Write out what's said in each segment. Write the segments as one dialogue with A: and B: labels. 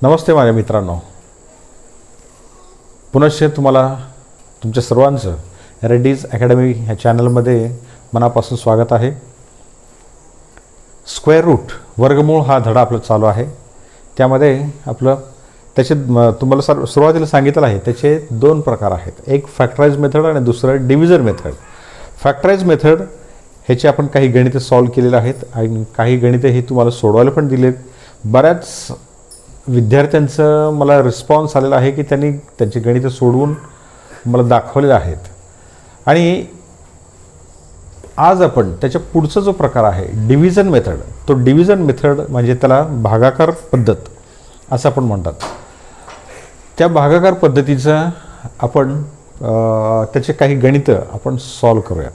A: नमस्ते माझ्या मित्रांनो, पुनश्च तुम्हाला तुमच्या सर्वांचं रेड्डीज अकॅडमी ह्या चॅनलमध्ये मनापासून स्वागत आहे. स्क्वेअर रूट वर्गमूळ हा धडा आपला चालू आहे. त्यामध्ये आपलं त्याचे तुम्हाला सुरुवातीला सांगितलं आहे त्याचे दोन प्रकार आहेत. एक फॅक्टराइज मेथड आणि दुसरं डिव्हिजन मेथड. फॅक्टराइज मेथड ह्याचे आपण काही गणिते सॉल्व केलेले आहेत आणि काही गणिते हे तुम्हाला सोडवायला पण दिलेत. बऱ्याच विद्यार्थ्यांचं मला रिस्पॉन्स आलेला आहे की त्यांनी त्यांची गणितं सोडवून मला दाखवलेले आहेत. आणि आज आपण त्याच्या पुढचा जो प्रकार आहे डिव्हिजन मेथड, तो डिव्हिजन मेथड म्हणजे त्याला भागाकार पद्धत असं आपण म्हणतात. त्या भागाकार पद्धतीचं आपण त्याचे काही गणितं आपण सॉल्व करूयात.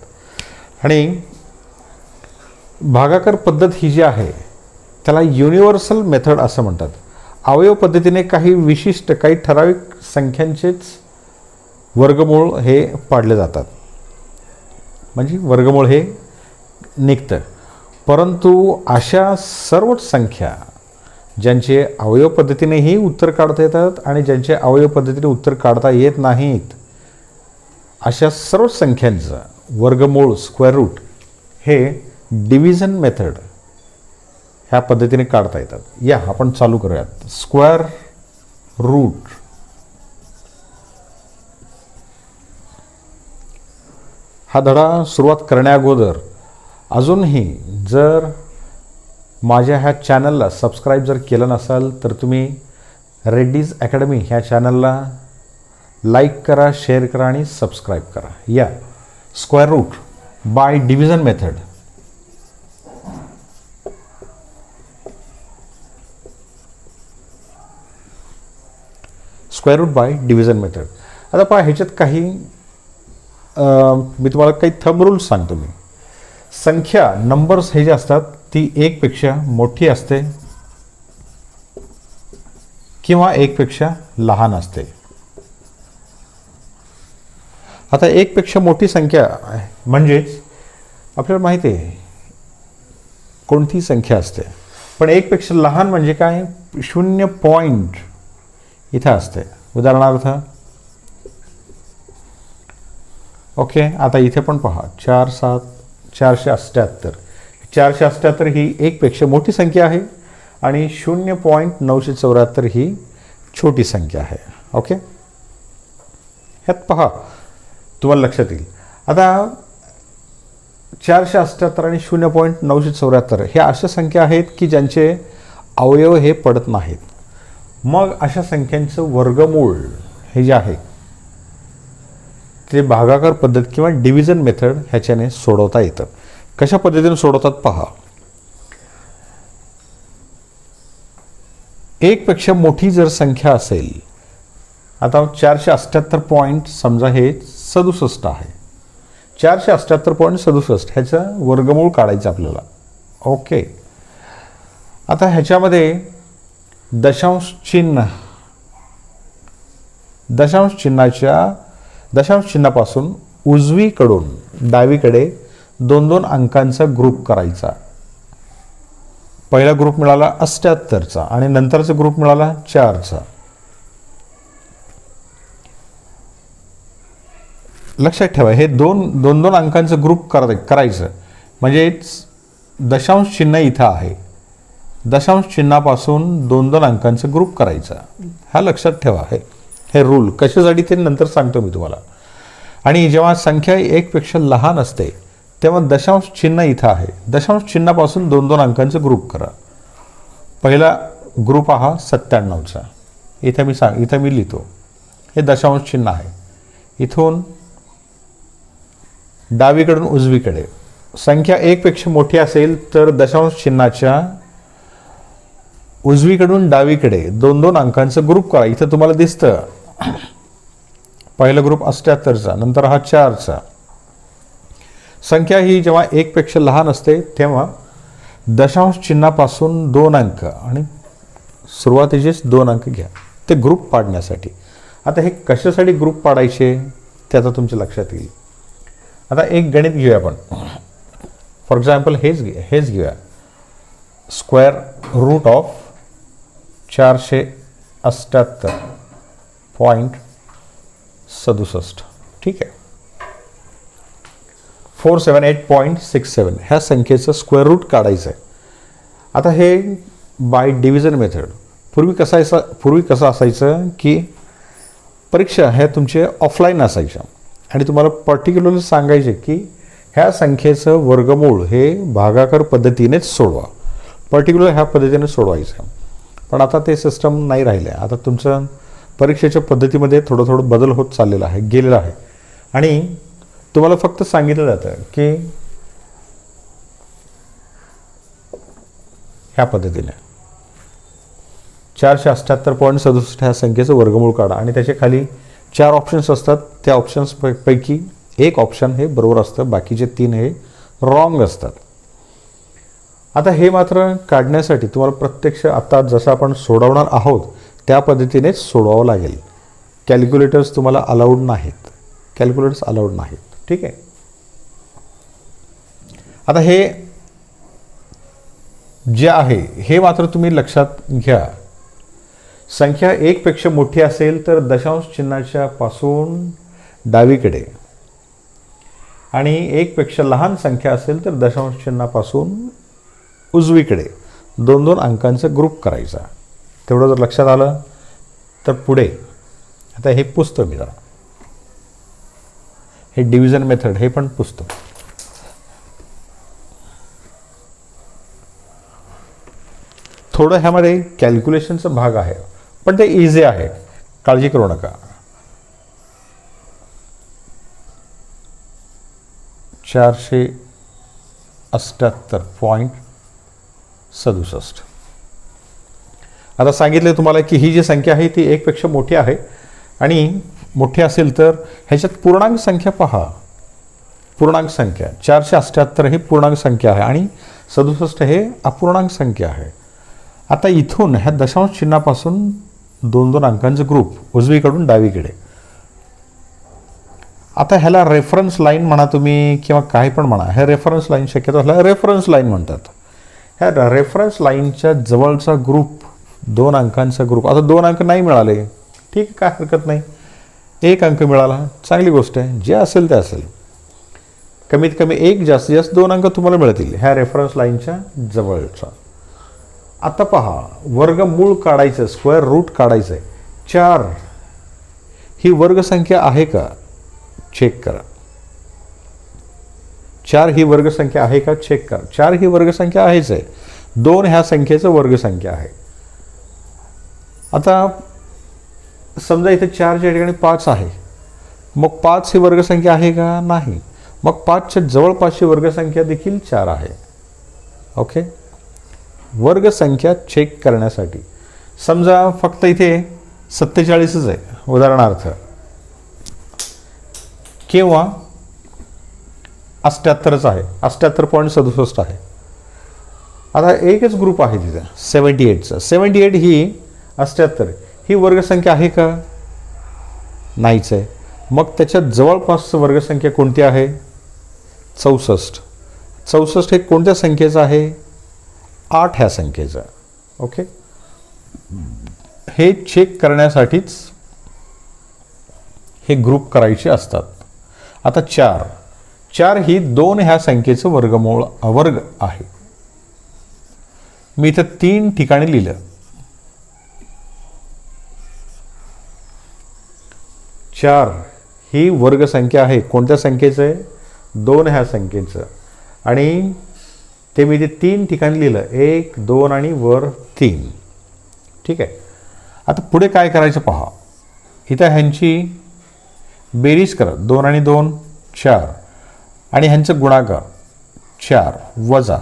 A: आणि भागाकार पद्धत ही जी आहे त्याला युनिव्हर्सल मेथड असं म्हणतात. अवयव पद्धतीने काही विशिष्ट काही ठराविक संख्यांचेच वर्गमूळ हे पाडले जातात, म्हणजे वर्गमूळ हे निघतं. परंतु अशा सर्वच संख्या ज्यांचे अवयव पद्धतीनेही उत्तर काढता येतात आणि ज्यांचे अवयव पद्धतीने उत्तर काढता येत नाहीत, अशा सर्व संख्यांचं वर्गमूळ स्क्वेअर रूट हे डिव्हिजन मेथड ह्या पद्धतीने काढता येतात. या आपण चालू करूयात. स्क्वेअर रूट हा धडा सुरुवात करण्याअगोदर अजूनही जर माझ्या ह्या चॅनलला सबस्क्राईब जर केलं नसाल तर तुम्ही रेड्डीज अकॅडमी ह्या चॅनलला लाईक करा, शेअर करा आणि सबस्क्राईब करा. या square root by division method. Square root by division method. आता पहा, ह्याच्यात काही मी तुम्हाला काही थंब रूल्स सांगतो. मी संख्या नंबर्स हे जे असतात ती एकपेक्षा मोठी असते किंवा एकपेक्षा लहान असते. आता एकपेक्षा मोठी संख्या म्हणजेच आपल्याला माहिती आहे कोणती संख्या असते, पण एकपेक्षा लहान म्हणजे काय, 0 पॉईंट इथं असते. उदाहरणार्थ ओके, आता इथे पण पहा 4 7 478. 478 ही एकपेक्षा मोठी संख्या आहे आणि 0.974 ही छोटी संख्या आहे. ओके, ह्यात पहा तुम्हाला लक्षात येईल. आता 478 आणि 0.974 ह्या अशा संख्या आहेत की ज्यांचे अवयव हे पडत नाहीत. मग अशा संख्यांचं वर्गमूळ हे जे आहे ते भागाकार पद्धत किंवा डिव्हिजन मेथड ह्याच्याने सोडवता येतं. कशा पद्धतीने सोडवतात पहा. एकपेक्षा मोठी जर संख्या असेल, आता 478 पॉईंट समजा हे 67 आहे. 478.67 ह्याचं वर्गमूळ काढायचं आपल्याला. ओके, आता ह्याच्यामध्ये दशांश चिन्हापासून उजवीकडून डावीकडे 2-2 अंकांचा ग्रुप करायचा. पहिला ग्रुप मिळाला 78चा आणि नंतरचा ग्रुप मिळाला 4चा. लक्षात ठेवा, हे 2-2 अंकांचं ग्रुप करायचं म्हणजे दशांश चिन्ह इथं आहे. दशांश चिन्हापासून 2-2 अंकांचं ग्रुप करायचा. हा लक्षात ठेवा. हे रूल कशासाठी ते नंतर सांगतो मी तुम्हाला. आणि जेव्हा संख्या एकपेक्षा लहान असते तेव्हा दशांश चिन्ह इथं आहे. दशांश चिन्हापासून 2-2 अंकांचं ग्रुप करा. पहिला ग्रुप हा 97चा. इथं मी लिहितो, हे दशांश चिन्ह आहे. इथून डावीकडून उजवीकडे संख्या एकपेक्षा मोठी असेल तर दशांश चिन्हाच्या उजवीकडून डावीकडे 2-2 अंकांचं ग्रुप करा. इथं तुम्हाला दिसतं पहिला ग्रुप 78चा, नंतर हा 4चा. संख्या ही जेव्हा एकपेक्षा लहान असते तेव्हा दशांश चिन्हापासून 2 अंक आणि सुरुवातीचेच 2 अंक घ्या ते ग्रुप पाडण्यासाठी. आता हे कशासाठी ग्रुप पाडायचे ते आता तुमच्या लक्षात येईल. आता एक गणित घेऊया आपण. फॉर एक्झाम्पल हेच घेऊया, स्क्वेअर रूट ऑफ 400 478.67. ठीक आहे. 478.67 ह्या संख्येचं स्क्वेअर रूट काढायचं आहे. आता हे बाय डिव्हिजन मेथड. पूर्वी कसं असायचं की परीक्षा ह्या तुमचे ऑफलाईन असायच्या आणि तुम्हाला पर्टिक्युलरली सांगायचे की ह्या संख्येचं वर्गमूळ हे भागाकार पद्धतीनेच सोडवा. पर्टिक्युलर ह्या पद्धतीने सोडवायचं. पण आता ते सिस्टम नाही राहिलं आहे. आता तुमचं परीक्षेच्या पद्धतीमध्ये थोडं बदल होत चाललेला आहे, गेलेला आहे. आणि तुम्हाला फक्त सांगितलं जातं की ह्या पद्धतीने 478.67 ह्या संख्येचं वर्गमूळ काढा आणि त्याच्या खाली 4 ऑप्शन्स असतात. त्या ऑप्शन्स पैकी एक ऑप्शन हे बरोबर असतं, बाकीचे 3 हे रॉंग असतात. आता हे मात्र काढण्यासाठी तुम्हाला प्रत्यक्ष आता जसं आपण सोडवणार आहोत त्या पद्धतीनेच सोडवावं लागेल. कॅल्क्युलेटर्स तुम्हाला अलाउड नाहीत. ठीक आहे. आता हे जे आहे हे मात्र तुम्ही लक्षात घ्या. संख्या 1 पेक्षा मोठी असेल तर दशांश चिन्हाच्या पासून डावीकडे आणि 1 पेक्षा लहान संख्या असेल तर दशांश चिन्हापासून उजवीकडे 2-2 अंकांचा ग्रुप करायचा. तेवढं जर लक्षात आलं तर पुढे आता हे पुसतो मी जरा. हे डिव्हिजन मेथड हे पण पुसतो. थोडं ह्यामध्ये कॅल्क्युलेशनचा भाग आहे पण ते इझी आहे, काळजी करू नका. 478.67. आता सांगितले तुम्हाला की ही जी संख्या आहे ती 1 पेक्षा मोठी आहे आणि मोठी असेल तर ह्याच्यात पूर्णांक संख्या पहा. पूर्णांक संख्या 478 ही पूर्णांक संख्या आहे आणि 67 हे अपूर्णांक संख्या आहे. आता इथून ह्या दशांश चिन्हापासून 2-2 अंकांचे ग्रुप उजवीकडून डावीकडे. आता ह्याला रेफरन्स लाईन म्हणा तुम्ही किंवा काही पण म्हणा. ह्या रेफरन्स लाईन शक्यतो ह्याला रेफरन्स लाईन म्हणतात. ह्या रेफरन्स लाईनच्या जवळचा ग्रुप 2 अंकांचा ग्रुप. आता 2 अंक नाही मिळाले, ठीक आहे, काय हरकत नाही. 1 अंक मिळाला, चांगली गोष्ट आहे. जे असेल ते असेल. कमीत कमी 1, जास्तीत जास्त 2 अंक तुम्हाला मिळतील ह्या रेफरन्स लाईनच्या जवळचा. आता पहा, वर्गमूळ काढायचं, स्क्वेअर रूट काढायचं आहे. 4 ही वर्गसंख्या आहे का चेक करा. 4 ही वर्गसंख्या आहे का चेक करा. 4 ही वर्गसंख्या आहेच आहे. 2 ह्या संख्येचं वर्गसंख्या आहे. आता समजा इथे 4च्या ठिकाणी 5 आहे, मग 5 ही वर्गसंख्या आहे का नाही. मग 5च्या जवळपासची वर्गसंख्या देखील 4 आहे. ओके. वर्गसंख्या चेक करण्यासाठी समजा फक्त इथे 47च आहे उदाहरणार्थ, किंवा 78च आहे, 78.67 आहे. आता एकच ग्रुप आहे तिथे 78चा. 78 ही 78 ही वर्गसंख्या आहे का नाहीच आहे. मग त्याच्या जवळपास वर्गसंख्या कोणती आहे 64. 64 हे कोणत्या संख्येचं आहे 8 ह्या संख्येचं. ओके. हे चेक करण्यासाठीच हे ग्रुप करायचे असतात. आता 4 ही 2 ह्या संख्येचं वर्ग आहे. मी इथं 3 ठिकाणी लिहिलं. 4 ही वर्गसंख्या आहे. कोणत्या संख्येचं आहे 2 ह्या संख्येचं. आणि ते मी इथे 3 ठिकाणी लिहिलं, 1, 2 आणि वर 3. ठीक आहे. आता पुढे काय करायचं पहा. इथं ह्यांची बेरीज करा. 2 आणि 2 4 आणि ह्यांचं गुणाकार 4 वजा.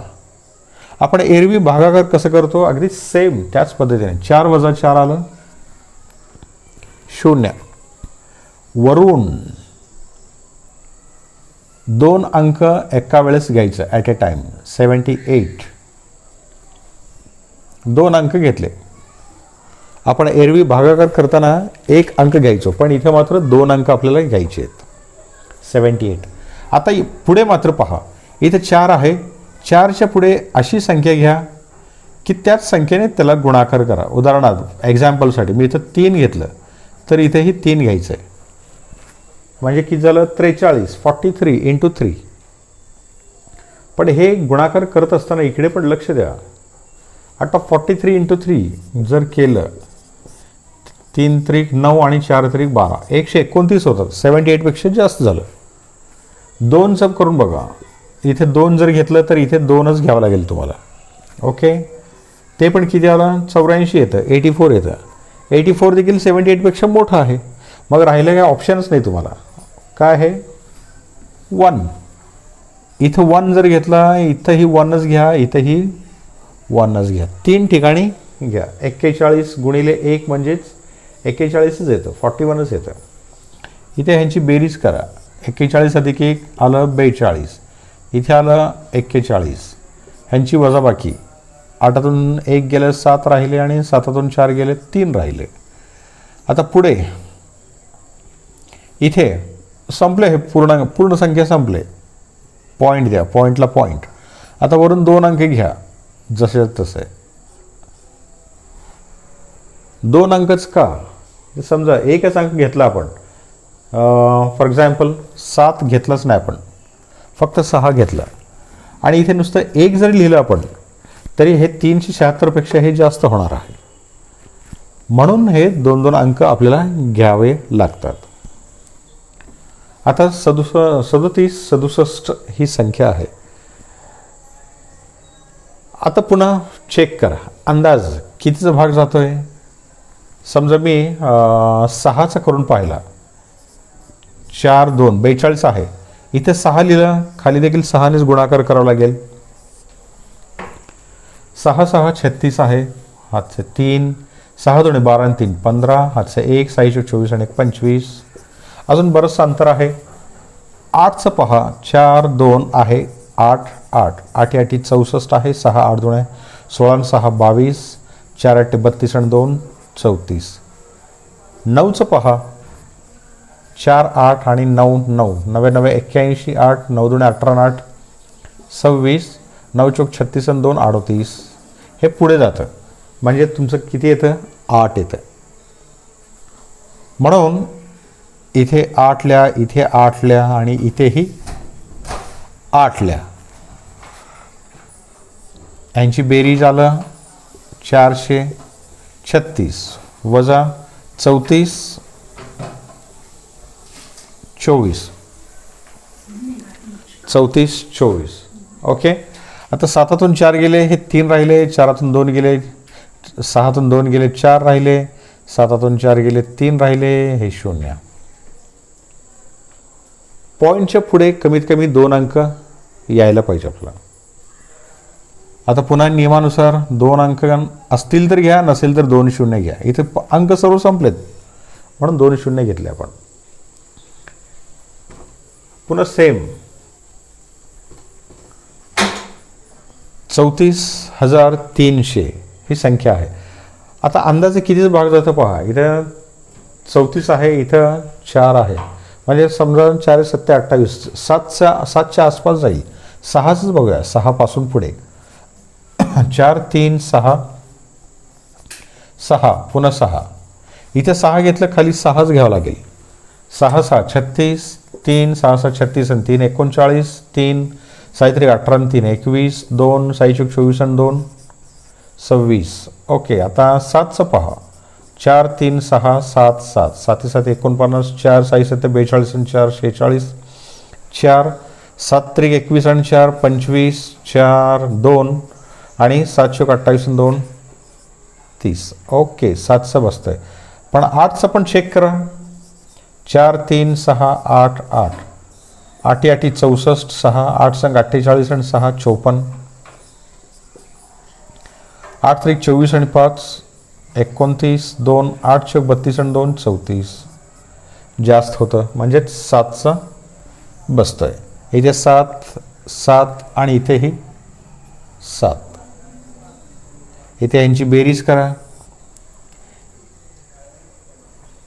A: आपण एरवी भागाकार कसं करतो अगदी सेम त्याच पद्धतीने. 4 वजा 4 आलं 0. वरून 2 अंक एका वेळेस घ्यायचं ॲट ए टाइम. 78 2 अंक घेतले. आपण एरवी भागाकार करताना 1 अंक घ्यायचो, पण इथे मात्र 2 अंक आपल्याला घ्यायचे आहेत. 78. आता पुढे मात्र पहा, इथे 4 आहे. 4च्या पुढे अशी संख्या घ्या की त्याच संख्येने त्याला गुणाकार करा. उदाहरणार्थ एक्झाम्पलसाठी मी इथं 3 घेतलं तर इथेही 3 घ्यायचं आहे. म्हणजे किती झालं 43, 43 इंटू 3. पण हे गुणाकार करत असताना इकडे पण लक्ष द्या. आता 43 इंटू 3 जर केलं 3 त्रिक 9 आणि 4 त्रिक 12, 129 होतात. 78पेक्षा जास्त झालं. 2 सब करून बघा. इथे 2 जर घेतलं तर इथे 2च घ्यावं लागेल तुम्हाला. ओके, ते पण किती आलं 84 येतं, 84 येतं. 84 देखील 78पेक्षा मोठं आहे. मग राहिलं काय ऑप्शनच नाही तुम्हाला. काय आहे 1. इथं 1 जर घेतला, इथंही 1च घ्या, इथंही 1च घ्या. 3 ठिकाणी घ्या. 41 गुणिले 1 म्हणजेच 41च येतं, 41च येतं. इथे ह्यांची बेरीज करा. 41 अधिक 1 आलं 42, इथे आलं 41. ह्यांची वजाबाकी 8तून 1 गेलं 7 राहिले आणि 7तून 4 गेले 3 राहिले. आता पुढे इथे संपले, हे पूर्ण संख्या संपले. पॉईंट द्या, पॉईंटला पॉईंट. आता वरून 2 अंक घ्या जसे तसे. 2 अंकच का, समजा एकच अंक घेतला आपण. फॉर एक्झाम्पल 7 घेतलाच नाही आपण, फक्त 6 घेतला आणि इथे नुसतं 1 जरी लिहिलं आपण तरी हे 376पेक्षा हे जास्त होणार आहे. म्हणून हे 2-2 अंक आपल्याला घ्यावे लागतात. आता 37, 67 ही संख्या आहे. आता पुन्हा चेक करा. अंदाज कितीचा भाग जातोय. समजा मी 6चा करून पाहिला. 4, 2, 42 आहे. इथे 6 लिहिलं, खाली देखील 6नेच गुणाकार करावा लागेल. 6, 6, 36 आहे. हातचे 3, 6 2 12 आणि 3 15, हातचे 1, 6 24 आणि 1 25. अजून बरंचसं अंतर आहे. 8चं पहा, 4, 2 आहे 8, 8, 8 8 64 आहे. 6 8 2 आहे 16 आणि 6 22, 4 8 32 आणि 2 34. 9चं पहा, 4 8 आणि 9 9, 9 9 81, 8 9 2 18 8 26, 9 4 36 आणि 2 38. हे पुढे जातं म्हणजे तुमचं किती येतं 8 येतं. म्हणून इथे 8 लिहा, इथे 8 लिहा आणि इथेही 8 लिहा. यांची बेरीज आलं 436 वजा 34 24, 34 24. ओके, आता 7तून 4 गेले, हे 3 राहिले. 4तून 2 गेले, 6तून 2 गेले 4 राहिले. 7तून 4 गेले 3 राहिले. हे 0. पॉईंटच्या पुढे कमीत कमी 2 अंक यायला पाहिजे आपल्याला. आता पुन्हा नियमानुसार 2 अंक असतील तर घ्या, नसेल तर 2 शून्य घ्या. इथे अंक सर्व संपलेत म्हणून 2 शून्य घेतले आपण. पुन्हा सेम 34,300 ही संख्या आहे. आता अंदाजे कितीच भाग जातं पहा. इथं 34 आहे, इथं 4 आहे. म्हणजे समजा 4 7 28, 7च्या आसपास जाईल. 6च बघूया, 6 पासून पुढे 4 3 6 6 पुन्हा 6. इथे 6 घेतलं, खाली 6च घ्यावं लागेल. 6 6 36, 3 6 6 36 आणि 3 39, 3 6 18 आणि 3 21, 2 6 24 आणि 2 26. ओके, आता 7चं पहा. 4 3 6 7 7, 7 7 49, 4 6 7 42 आणि 4 46, 4 7 3 21 आणि 4 25, 4 2 आणि 7 28 आणि 2 30. ओके, 7चं बसतंय. पण 8चं पण चेक करा. 4 3 6 8 8, 8 8 64, 6 8 संग 48 आणि 6 54, 8 3 24 आणि 5 29, 2 8 32 आणि 2 34. जास्त होतं म्हणजे 7चं बसतंय. इथे 7 7 आणि इथेही 7. इथे यांची बेरीज करा.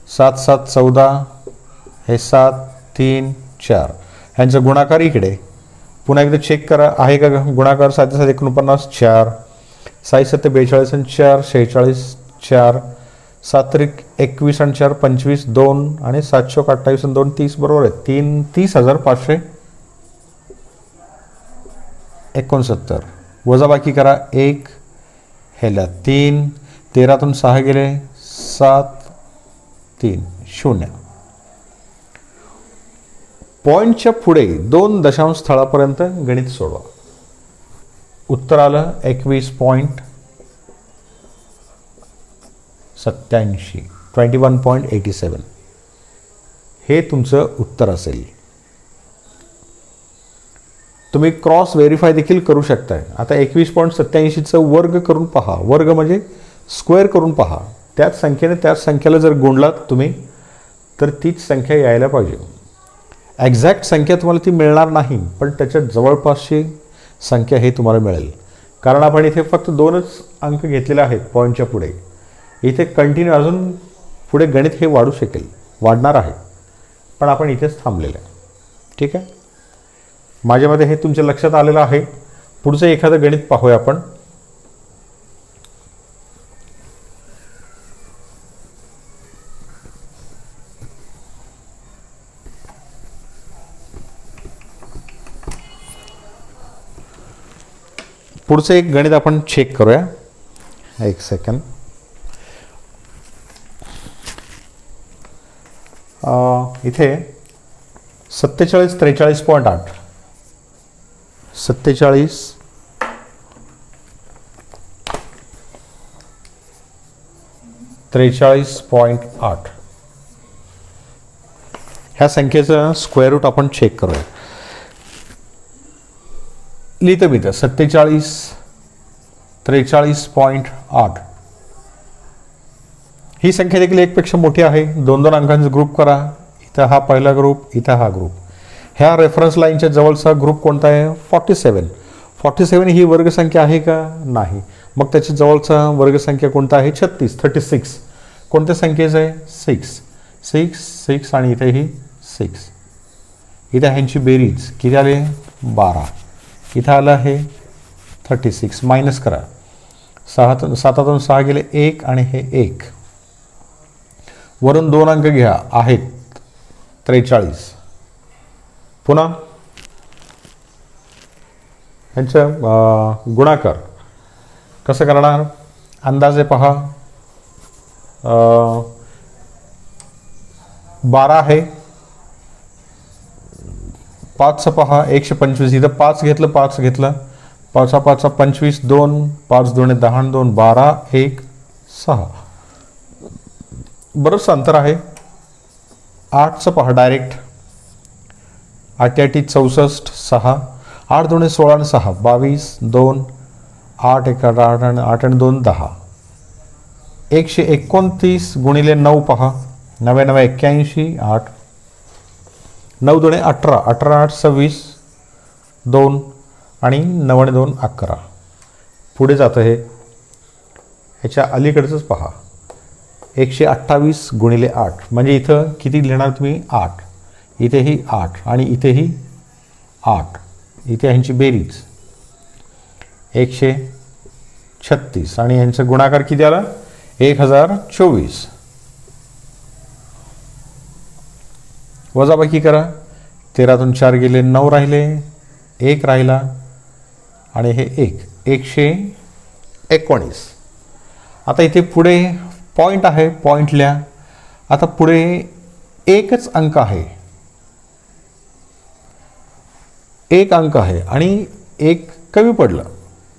A: 7 7 14, हे 7 3 4. ह्यांचा गुणाकार इकडे पुन्हा एकदा चेक करा आहे का गुणाकार. 7 7 49, 4 साई 7 42 आणि 4 46 4 7 त्रिक 21 आणि 4 25 2 आणि 7 चौक 28 आणि 2 30 बरोबर आहे. 30,569 वजा बाकी करा 1 ह्याला 3 13तून 6 गेले 7 3 0. पॉईंटच्या पुढे 2 दशांश स्थळापर्यंत गणित सोडवा. उत्तर आलं 21.87 21.87 हे तुमचं उत्तर असेल. तुम्ही क्रॉस व्हेरीफाय देखील करू शकताय. आता 21.87चं वर्ग करून पहा. वर्ग म्हणजे स्क्वेअर करून पहा. त्याच संख्येने त्याच संख्येला जर गुणलात तुम्ही तर तीच संख्या यायला पाहिजे. एक्झॅक्ट संख्या तुम्हाला ती मिळणार नाही, पण त्याच्या जवळपासची संख्या हे तुम्हाला मिळेल. कारण आपण इथे फक्त 2च अंक घेतलेले आहेत पॉईंटच्या पुढे. इथे कंटिन्यू अजून पुढे गणित हे वाढू शकेल, वाढणार आहे, पण आपण इथेच थांबलेलं आहे. ठीक आहे, माझ्या मते हे तुमच्या लक्षात आलेलं आहे. पुढचं एखादं गणित पाहूया आपण. पुढचं एक गणित आपण चेक करूया. एक सेकंड. इथे 47 43.8 47 43.8 ह्या संख्येचं स्क्वेअर रूट आपण चेक करूया. लिहितं मी तर 47 43.8 ही संख्या देखील एकपेक्षा मोठी आहे. 2 अंकांचा ग्रुप करा. इथं हा पहिला ग्रुप, इथं हा ग्रुप. ह्या रेफरन्स लाईनच्या जवळचा ग्रुप कोणता आहे? 47. 47 ही वर्गसंख्या आहे का? नाही. मग त्याच्या जवळचा वर्गसंख्या कोणता आहे? 36. कोणत्या संख्येचं आहे? 6 आणि इथेही 6. इथे ह्यांची बेरीज किती आले? 12. इथं आलं आहे 36. मायनस करा. 7तून 6 गेले 1 आणि हे 1. वरून 2 अंक घ्या, आहेत 43. पुन्हा ह्यांचं गुणाकार कसं करणार? अंदाजे पहा. 12 आहे. 5चं पहा 125. इथं 5 घेतलं 5 घेतलं. 5 25 2 5 2 10 2 12 1 6. बरंच अंतर आहे. 8चं पहा डायरेक्ट. 8 8 64 6 8 2 16 आणि 6 22 2 8 1 8 आणि 8 आणि 2 10. 129 गुणिले 9 पहा. 9 9 81 8 9 2 18 18 8 26 2 आणि 9 आणि 2 11. पुढे जातं हे. ह्याच्या अलीकडचंच पहा. 128 गुणिले 8 म्हणजे इथं किती लिहिणार तुम्ही? 8. इथेही 8 आणि इथेही 8. इथे ह्यांची बेरीज 136 आणि ह्यांचं गुणाकार किती आला? 1024. वजाबाकी करा. 13तून 4 गेले 9 राहिले 1 राहिला आणि हे 119. आता इथे पुढे पॉईंट आहे, पॉईंट लिहा. आता पुढे एकच अंक आहे, एक अंक आहे आणि एक कमी पडलं.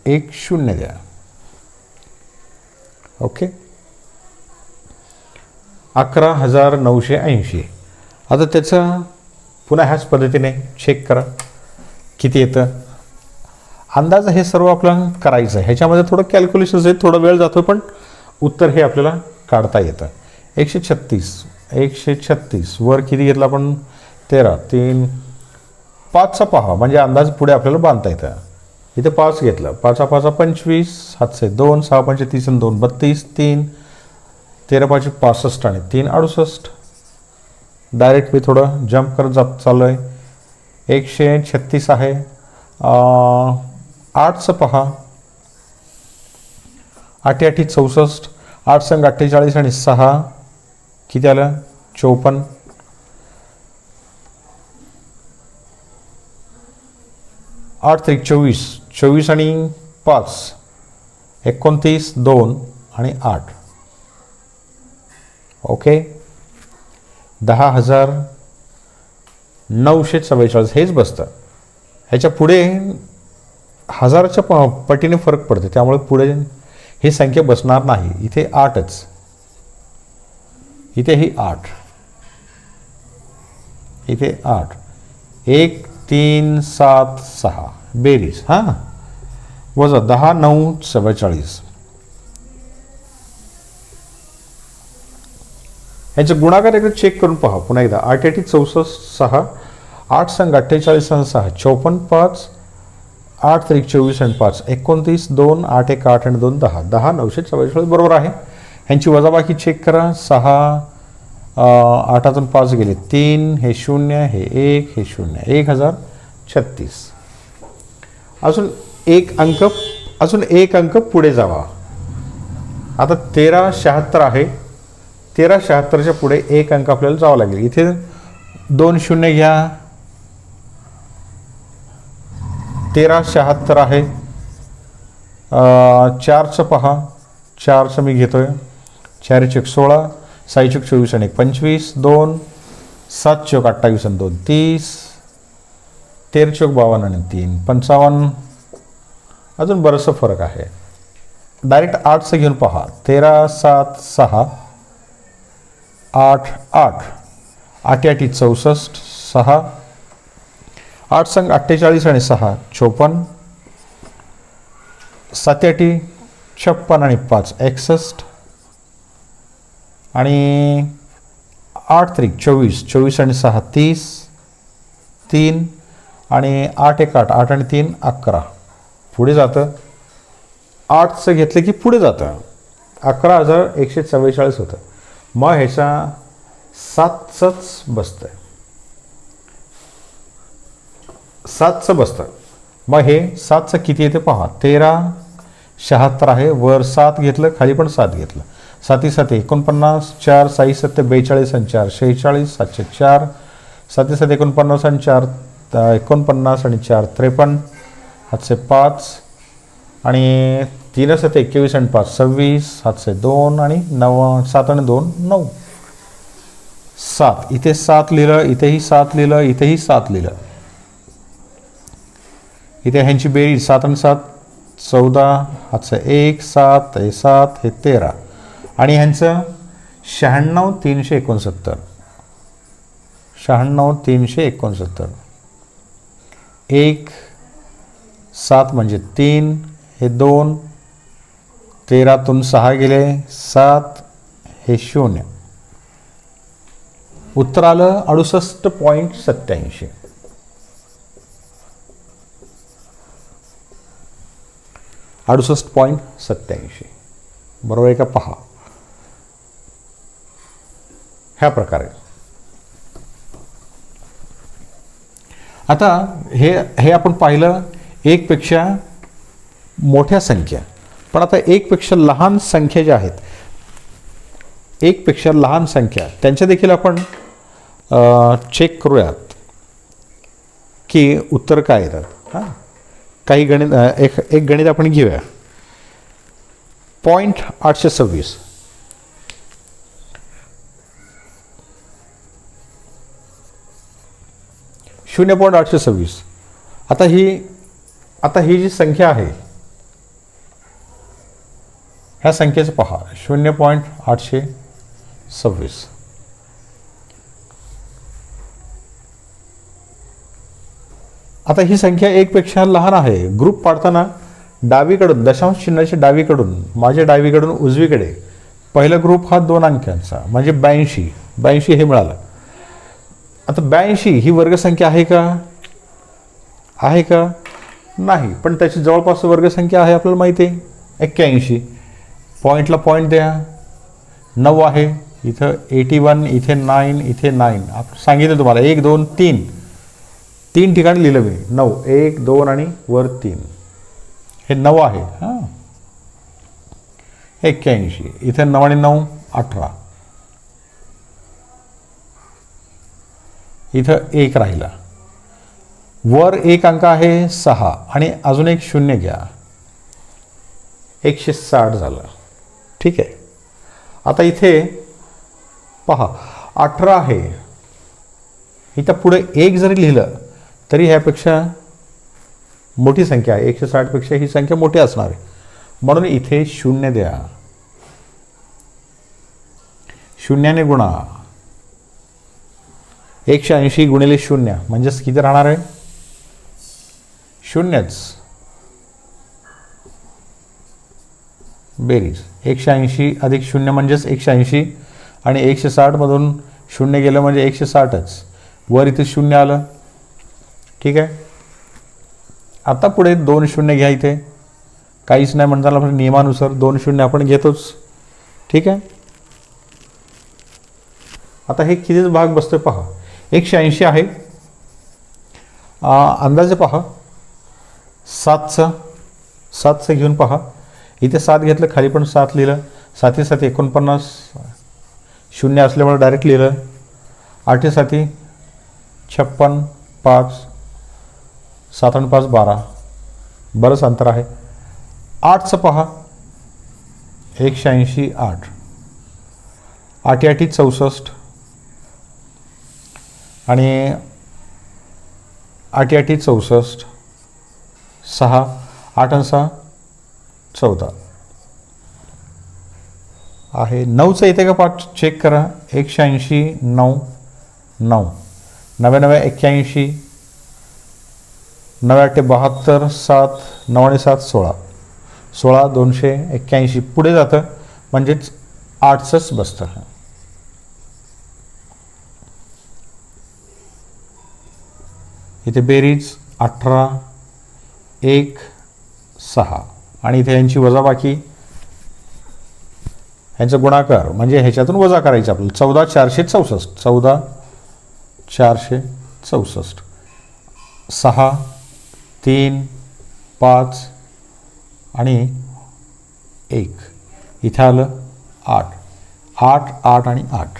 A: 1 0 द्या. ओके. 11,980. आता त्याचं पुन्हा ह्याच पद्धतीने चेक करा किती येतं. अंदाज हे सर्व आपल्याला करायचं आहे. ह्याच्यामध्ये थोडं कॅल्क्युलेशन्स आहे, थोडा वेळ जातो, पण उत्तर हे आपल्याला काढता येतं. 136 वर किती घेतलं आपण? 13 3 5चा पहा म्हणजे अंदाज पुढे आपल्याला बांधता येतं. इथे 5 घेतलं. 5 5 25 7 2 6 5 30 आणि 2 32 3 13 5 65 आणि 3 68. डायरेक्ट मी थोडं जम्प करत चाललो आहे. 136 आहे. 8चं पहा 8 8 64, 8 संग 48 आणि 6 किती आलं 54, 8 3 24, 24 आणि 5 29, 2 आणि 8. ओके, 10,944 हेच बसतं. ह्याच्या पुढे हजाराच्या पटीने फरक पडते, त्यामुळे पुढे ही संख्या बसणार नाही. इथे 8च, इथे ही 8, इथे 8, 1 3 7 6 बेरीज हां वजा 10 9 44. ह्याचे गुणाकार एकदा चेक करून पहा पुन्हा एकदा. 8 8 64 6, 8 संग 48 आणि 6 54, 5 8 3 24 आणि 5 29, 2 8 1 8 आणि 2 10, 10,944 बरोबर आहे. ह्यांची वजाबाकी चेक करा. 6 8 5 गेले 3, हे 0, हे 1, हे 0, 1036. अजून एक अंक पुढे जावा. आता 1376 आहे. 1376च्या पुढे एक अंक आपल्याला जावं लागेल. इथे 2 0 घ्या. 1376 आहे. 4चं पहा, 4चं मी घेतोय. 4 चौक 16, 6 चौक 24 आणि 25, 2 7 चौक 28 आणि 2 30, 13 चौक 52 आणि 3 55. अजून बरंचसं फरक आहे. डायरेक्ट 8चं घेऊन पहा. 13 7 6 8 8, 8 8 64, 6 8 संग 48 आणि 6 54, 7 8 56 आणि 5 61 आणि 8 3 24, 24 आणि 6 30, 3 आणि 8 1 8, 8 आणि 3 11. पुढे जातं. 8चं घेतलं की पुढे जातं. 11,144 होतं. मग ह्याचा 7चंच बसतं. 7चं बसतं. मग हे 7चं किती येते पहा. 1376 आहे. वर 7 घेतलं, खाली पण 7 घेतलं. 7 7 49, 4 6 7 42 आणि 4 46, 704, 7 7 49 आणि 4 49 आणि 4 53, 705 आणि 3 7 21 आणि 5 26, 702 आणि 9 7 आणि 2 9 7. इथे 7 लिहिलं, इथेही 7 लिहिलं, इथेही 7 लिहिलं. इथे ह्यांची बेरीज 7 आणि 7 14, 1 7 हे 7 हे 13 आणि ह्यांचं 96 369, 96 369. 1 7 म्हणजे 3, हे 2, 13तून 6 गेले 7, हे 0. उत्तर आलं 68.87. 68.87 बरोबर आहे का पहा. ह्या प्रकारे आता हे आपण पाहिलं एक पेक्षा मोठ्या संख्या. पण आता एक पेक्षा लहान संख्या ज्या आहेत, एक पेक्षा लहान संख्या त्यांच्या देखील आपण चेक करूयात की उत्तर काय येतात. हां, काही गणित एक गणित आपण घेऊया. 0.826 0.826. आता ही जी संख्या आहे ह्या संख्येचं पहा 0.826. आता ही संख्या एक पेक्षा लहान आहे. ग्रुप पाडताना डावीकडून दशांश चिन्हाच्या डावीकडून, माझ्या डावीकडून उजवीकडे पहिला ग्रुप हा 2 अंकांचा म्हणजे 82 हे मिळालं. आता 82 ही वर्गसंख्या आहे का? आहे का? नाही. पण त्याची जवळपास वर्गसंख्या आहे आपल्याला माहिती आहे 81. पॉईंटला पॉईंट द्या. 9 आहे इथं, 81 इथे 9, इथे 9. आपण सांगितलं तुम्हाला 1 2 3 ठिकाणी लिहिलं मी 9, 1 2 आणि वर 3, हे 9 आहे. हां, 81, इथे 9 आणि 9 18, इथं 1 राहिला, वर एक अंक आहे 6 आणि अजून एक शून्य घ्या, 160 झालं. ठीक आहे. आता इथे पहा 18 आहे, इथं पुढे 1 जरी लिहिलं तरी ह्यापेक्षा मोठी संख्या आहे, 160 पेक्षा ही संख्या मोठी असणार आहे, म्हणून इथे शून्य द्या. शून्याने गुणा, 180 गुणिले शून्य म्हणजेच किती राहणार आहे, शून्यच. बेरीज 180 अधिक शून्य म्हणजेच 180 आणि 160 मधून शून्य गेलं म्हणजे 160च, वर इथे शून्य आलं. ठीक आहे. आता पुढे 2 शून्य घ्या, इथे काहीच नाही म्हणताना आपण नियमानुसार 2 शून्य आपण घेतोच. ठीक आहे. आता हे कितीच भाग बसतोय पहा, 180 आहे, अंदाजे पहा 7चं घेऊन पहा, इथे 7 घेतलं, खाली पण 7 लिहिलं, 7 7 49, शून्य असल्यामुळे डायरेक्ट लिहिलं, 8 7 56, 5 7 आणि 5 12, बरंच अंतर आहे. 8चं पहा, 180 8, 8 8 64 आणि 8 8 64, 6 8 आणि 6 14 आहे. 9चं येते का पाठ चेक करा, 180 9 9, 9 9 81, 9 8 72, 7 9 आणि 7 16, 16 281, पुढे जातं म्हणजेच 8चंच बसतं. इथे बेरीज 18 1 6 आणि इथे यांची वजाबाकी, यांचा गुणाकार म्हणजे ह्याच्यातून वजा करायचं आपल्याला, 14 464, 14 464, 6 3 5 आणि 1, इथं आलं 8 8 8 आणि 8.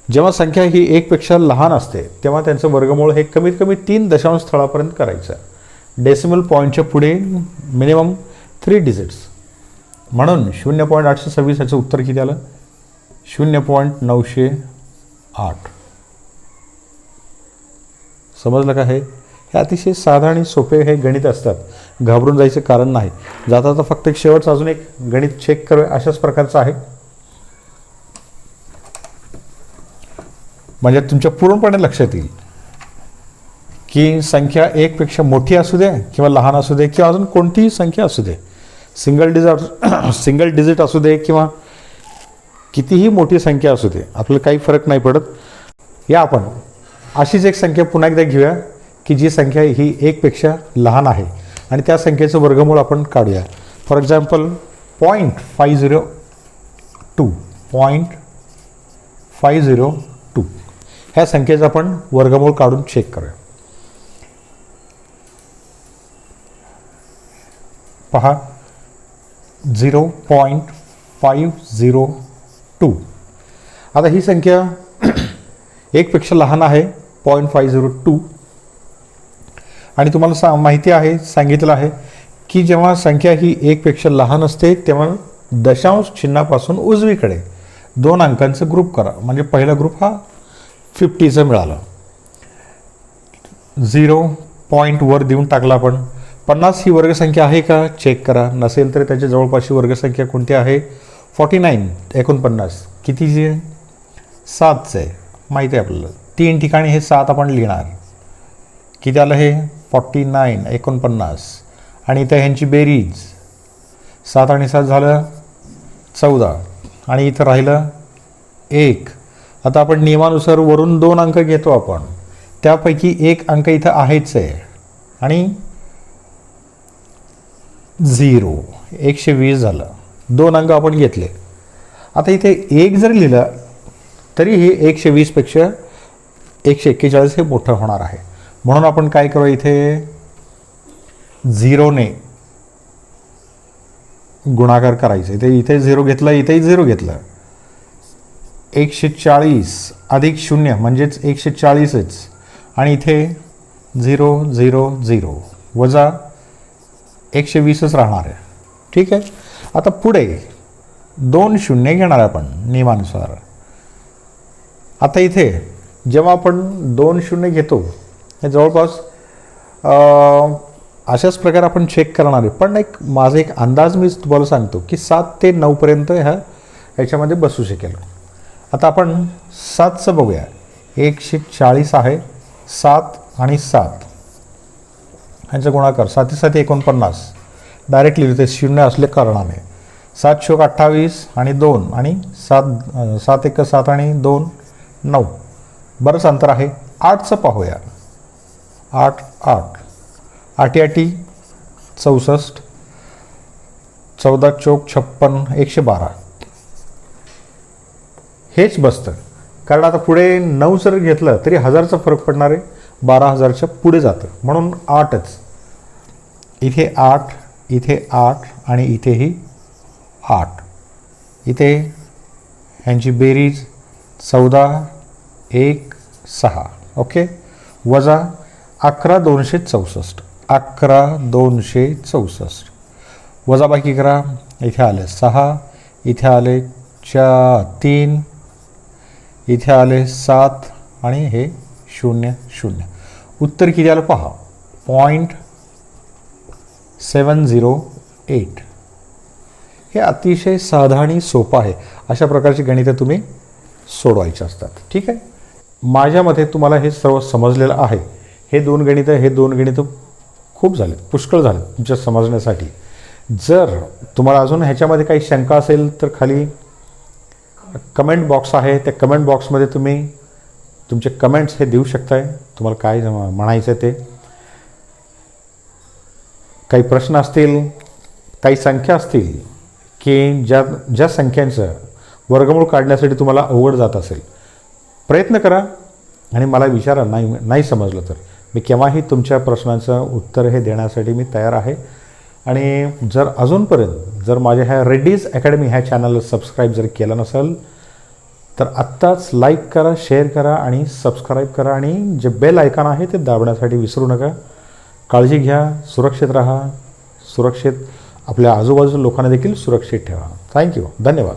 A: जेव्हा संख्या ही 1 पेक्षा लहान असते तेव्हा त्यांचं वर्गमूळ हे कमीत कमी 3 दशांश स्थळापर्यंत करायचं. डेसिमल पॉईंटच्या पुढे मिनिमम 3 डिजिट्स, म्हणून 0.826 ह्याचं उत्तर किती आलं, 0.908. समजलं का? हे अतिशय साधा आणि सोपे हे गणित असतात, घाबरून जायचं कारण नाही. जाता जाता फक्त एक शेवटचं अजून एक गणित चेक करूया, अशाच प्रकारचं आहे, म्हणजे तुमच्या पूर्णपणे लक्षात येईल की संख्या 1 पेक्षा मोठी असू दे किंवा लहान असू दे किंवा अजून कोणतीही संख्या असू दे, सिंगल डिजिट असू दे किंवा कितीही मोठी संख्या असू दे, आपल्याला काही फरक नाही पडत. या आपण अशीच एक संख्या पुन्हा एकदा घेऊया की जी संख्या ही 1 पेक्षा लहान आहे आणि त्या संख्येचं वर्गमूळ आपण काढूया. फॉर एक्झाम्पल 0.502 ह्या संख्येचं आपण वर्गमूळ काढून चेक करूया. पहा 0.502. आता ही संख्या 1 पेक्षा लहान आहे 0.502 आणि तुम्हाला माहिती आहे, सांगितलं आहे की जेव्हा संख्या ही 1 पेक्षा लहान असते तेव्हा दशांश चिन्हापासून उजवीकडे 2 अंकांचा ग्रुप करा. म्हणजे पहिला ग्रुप हा 50चा मिळाला. 0 पॉईंट वर देऊन टाकला आपण. 50 ही वर्गसंख्या आहे का चेक करा, नसेल तर त्याच्या जवळपासची वर्गसंख्या कोणती आहे, 49 49 कितीची आहे, 7च आहे, माहिती आहे आपल्याला. 3 ठिकाणी हे 7 आपण लिहिणार. किती आलं हे 49 49 आणि इथं ह्यांची बेरीज 7 आणि 7 झालं 14 आणि इथं राहिलं 1. आता आपण नियमानुसार वरून 2 अंक घेतो आपण, त्यापैकी 1 अंक इथं आहेच आहे आणि 0 120 झालं. 2 अंक आपण घेतले. आता इथे 1 जरी लिहिलं तरी हे 120 पेक्षा 141 हे मोठं होणार आहे. म्हणून आपण काय करू, इथे 0ने गुणाकार करायचं. इथे 0 घेतलं, इथेही 0 घेतलं. 140 अधिक 0 म्हणजेच 140च, आणि इथे 0 0 0 वजा 120च राहणार आहे. ठीक आहे. आता पुढे 2 शून्य घेणार आपण नियमानुसार. आता इथे जेव्हा आपण 2 शून्य घेतो, हे जवळपास अशाच प्रकारे आपण चेक करणार आहे. पण माझा एक अंदाज मी तुम्हाला सांगतो की 7 ते 9 पर्यंत ह्याच्यामध्ये बसू शकेल. आता आपण 7चं बघूया. 140 आहे, 7 आणि 7 ह्यांचा गुणाकार 7 7 49 डायरेक्टली लिहिते शून्य असले कारणाने. 7 शोक 28 आणि 2 आणि 7 1 7 आणि 2 9. बरंच अंतर आहे. 8चं पाहूया. 8 8 8 8 64 14 चौक 56 112. हेच बसतं, कारण आता पुढे 9 जर घेतलं तरी 1000चा फरक पडणार आहे. 12,000च्या पुढे जातं, म्हणून 8च. इथे 8, इथे 8 आणि इथेही 8. इथे ह्यांची बेरीज 14 1 6. ओके. वजा 11 264. 11 264 वजा बाकी करा. इथे आले 6, इथे आले 3, इथे आले 7 आणि हे 0 0. उत्तर किती आलं पहा. 0.708. हे अतिशय साधा आणि सोपं आहे. अशा प्रकारची गणितं तुम्ही सोडवायची असतात. ठीक आहे. माझ्या मते तुम्हाला हे सर्व समजलेलं आहे. हे दोन गणितं खूप झाले, पुष्कळ झाले तुमच्या समजण्यासाठी. जर तुम्हाला अजून ह्याच्यामध्ये काही शंका असेल तर खाली कमेंट बॉक्स आहे, त्या कमेंट बॉक्समध्ये तुम्ही तुमचे कमेंट्स हे देऊ शकताय. तुम्हाला काय म्हणायचं ते, काही प्रश्न असतील, काही संख्या असतील की ज्या संख्यांचं वर्गमूळ काढण्यासाठी तुम्हाला अवघड जात असेल, प्रयत्न करा आणि मला विचारा. नाही समजलं तर मी केव्हाही तुमच्या प्रश्नांचं उत्तर हे देण्यासाठी मी तयार आहे. आणि जर अजूनपर्यंत जर माझ्या ह्या रेड्डीज अकॅडमी ह्या चॅनलला सबस्क्राईब जर केलं नसेल तर आत्ताच लाईक करा, शेअर करा आणि सबस्क्राईब करा. आणि जे बेल आयकॉन आहे ते दाबण्यासाठी विसरू नका. काळजी घ्या, सुरक्षित राहा, सुरक्षित आपल्या आजूबाजूच्या लोकांना देखील सुरक्षित ठेवा. थँक्यू. धन्यवाद.